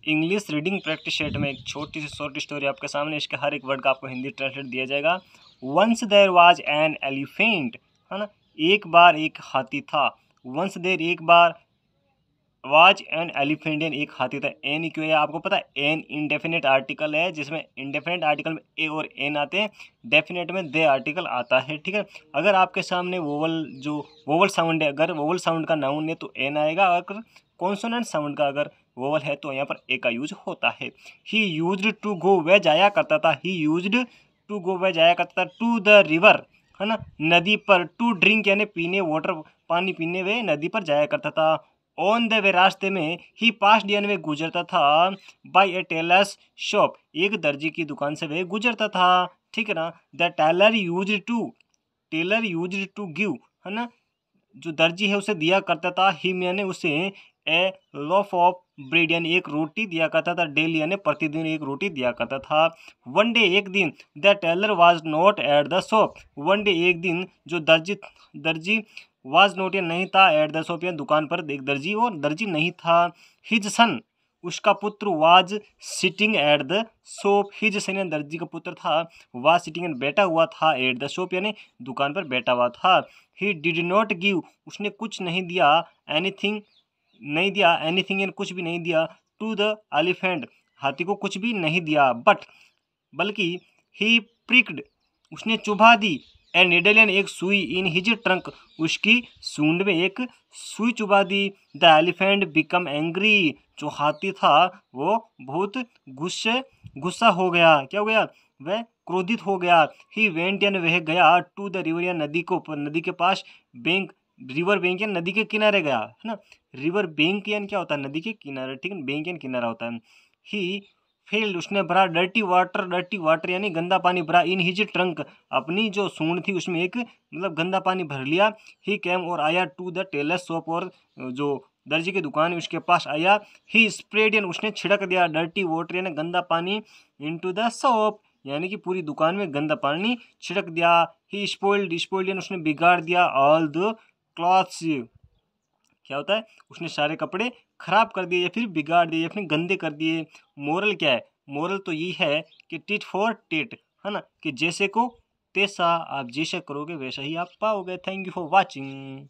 English reading practice set में एक छोटी सी शॉर्ट स्टोरी आपके सामने, इसके हर एक वर्ड का आपको हिंदी ट्रांसलेट दिया जाएगा। Once there was an elephant, है ना, एक बार एक हाथी था। वंस देयर एक बार, वाज एन एलिफेंट एक हाथी था। एन क्यों है आपको पता है? एन इंडेफिनेट आर्टिकल है, जिसमें इंडेफिनेट आर्टिकल में ए और एन आते हैं, डेफिनेट में दे आर्टिकल आता है, ठीक है। अगर आपके सामने वोवल साउंड है, अगर वोवल साउंड का नाउन है तो एन आएगा, अगर कॉन्सोनेंट साउंड का अगर वोवल है तो यहाँ पर ए का यूज होता है। ही यूज्ड टू गो, वह जाया करता था। ही यूज्ड टू गो, वह जाया करता था। टू द रिवर, है ना, नदी पर। टू ड्रिंक यानी पीने, वाटर पानी पीने, वे नदी पर जाया करता था। ऑन द वे, रास्ते में। ही पास्ट यानी वे गुजरता था। बाय ए टेलर्स शॉप, एक दर्जी की दुकान से वे गुजरता था, ठीक है ना। The tailor used to give, है ना, जो दर्जी है उसे दिया करता था। हिम यानी उसे ए लॉफ ऑफ ब्रेड यानी एक रोटी दिया करता था। डेली यानी प्रतिदिन एक रोटी दिया करता था। वन डे, एक दिन। The tailor was not at the shop, one day एक दिन, जो दर्जी वाज नॉट या नहीं था, एट द शॉप या दुकान पर एक दर्जी और दर्जी नहीं था। हिज सन, उसका पुत्र, was sitting at the shop, his son यानी दर्जी का पुत्र था, वाज सिटिंग यानी बैठा हुआ था, एट द शॉप यानी दुकान पर बैठा हुआ था। ही डिड नॉट गिव, उसने कुछ नहीं दिया, एनीथिंग यानी कुछ भी नहीं दिया, टू द एलिफेंट, हाथी को कुछ भी नहीं दिया, बल्कि ही प्रिक्ड, उसने चुभा दी, ए नीडल यानी एक सुई, इन हिज ट्रंक, उसकी सूंड में एक सुई चुभा दी। द एलिफेंट बिकम एंग्री, जो हाथी था वो बहुत गुस्सा हो गया। क्या हो गया? वह क्रोधित हो गया। ही वेंट यानी वह गया, टू द रिवर या नदी के पास, बैंक, रिवर बैंक या नदी के किनारे गया, है ना। रिवर बैंक यानी क्या होता है? नदी के किनारे, ठीक है, बैंक यानी किनारा होता है। ही फेल्ड, उसने भरा, डर्टी वाटर यानी गंदा पानी भरा, इन हिज ट्रंक, अपनी जो सूंड थी उसमें एक मतलब गंदा पानी भर लिया। ही केम, और आया, टू द टेलर शॉप, और जो दर्जी की दुकान है उसके पास आया। ही स्प्रेड यानी उसने छिड़क दिया, डर्टी वाटर यानी गंदा पानी, इनटू द शॉप यानी कि पूरी दुकान में गंदा पानी छिड़क दिया। ही स्पॉइल्ड यानी उसने बिगाड़ दिया, ऑल द क्लॉथ्स, क्या होता है? उसने सारे कपड़े खराब कर दिए या फिर बिगाड़ दिए या फिर गंदे कर दिए। मोरल क्या है? मोरल तो ये है कि टिट फॉर टेट, है ना, कि जैसे को तैसा, आप जैसा करोगे वैसा ही आप पाओगे। Thank you for watching.